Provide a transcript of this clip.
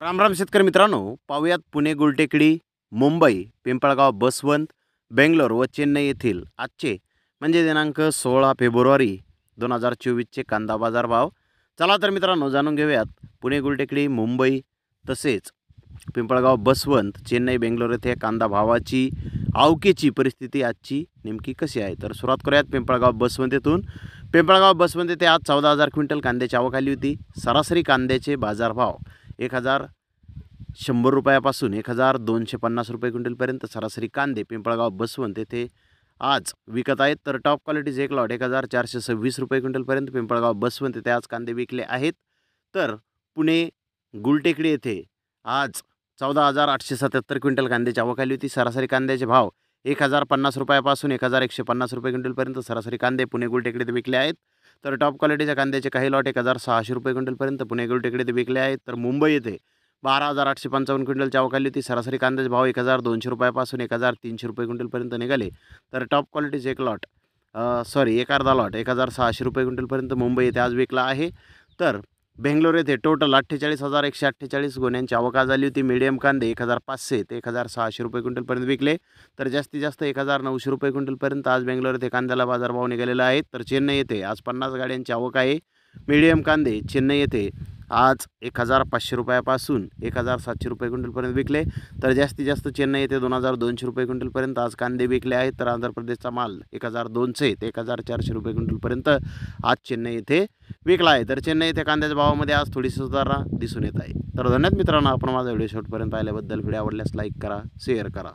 राम राम शेतकरी मित्रांनो, पाहुयात पुणे गुलटेकडी, मुंबई, पिंपळगाव, बसवंत, बेंगलोर व चेन्नई येथील आजचे म्हणजे दिनांक 16 फेब्रुवारी 2024चे कांदा बाजार भाव. चला तर मित्रांनो जाणून घेऊयात पुणे गुलटेकडी, मुंबई तसेच पिंपळगाव, बसवंत, चेन्नई, बेंगलोर येथे कांदा भावाची आवकेची परिस्थिती आजची नेमकी कशी आहे. तर सुरुवात करूयात पिंपळगाव बसवंत येथून. पिंपळगाव बसवंत येथे आज 14,000 क्विंटल कांद्याची आवक आली होती. सरासरी कांद्याचे बाजारभाव 1,100 रुपयापासून 1,250 रुपये क्विंटलपर्यंत सरासरी कांदे पिंपळगाव बसवंत येथे आज विकत आहेत. तर टॉप क्वालिटीचे एक लॉट 1,426 रुपये क्विंटलपर्यंत पिंपळगाव बसवंत येथे आज कांदे विकले आहेत. तर पुणे गुलटेकडी येथे आज 14,877 क्विंटल कांद्याची आवक आली होती. सरासरी कांद्याचे भाव 1,050 रुपयापासून 1,150 रुपये क्विंटलपर्यंत सरासरी कांदे पुणे गुलटेकडीत विकले आहेत. तर टॉप क्वालिटीच्या कांद्याचे काही लॉट 1,600 रुपये क्विंटलपर्यंत पुणे गुलटेकडीत विकले आहेत. तर मुंबई येथे 12,855 क्विंटलची आवक आली होती. सरासरी कांद्याचे भाव 1,200 रुपयापासून 1,300 रुपये क्विंटलपर्यंत निघाले. तर टॉप क्वालिटीचे एक लॉट एक अर्धा लॉट 1,600 रुपये क्विंटलपर्यंत मुंबई येथे आज विकला आहे. तर बेंगलोर येथे टोटल 48,148 गोण्यांची आवक आज झाली होती. मीडियम कांदे 1,500 ते 1,600 रुपये क्विंटलपर्यंत विकले. तर जास्तीत जास्त 1,900 रुपये क्विंटलपर्यंत आज बेंगलोर येथे कांद्याला बाजारभाव निघालेला आहे. तर चेन्नई येथे आज 50 गाड्यांची आवक आहे. मीडियम कांदे चेन्नई येथे आज 1,500 रुपयापासून 1,700 रुपये क्विंटलपर्यंत विकले. तर जास्तीत जास्त चेन्नई येथे 2,200 रुपये क्विंटलपर्यंत आज कांदे विकले आहेत. तर आंध्र प्रदेशचा माल 1,200 ते 1,400 रुपये क्विंटलपर्यंत आज चेन्नई येथे विकला आहे. तर चेन्नई येथे कांद्याच्या भावामध्ये आज थोडीशी सुधारणा दिसून येत आहे. तर धन्यवाद मित्रांनो, आपण माझा व्हिडिओ शेवटपर्यंत पाहिल्याबद्दल. व्हिडिओ आवडल्यास लाईक करा, शेअर करा.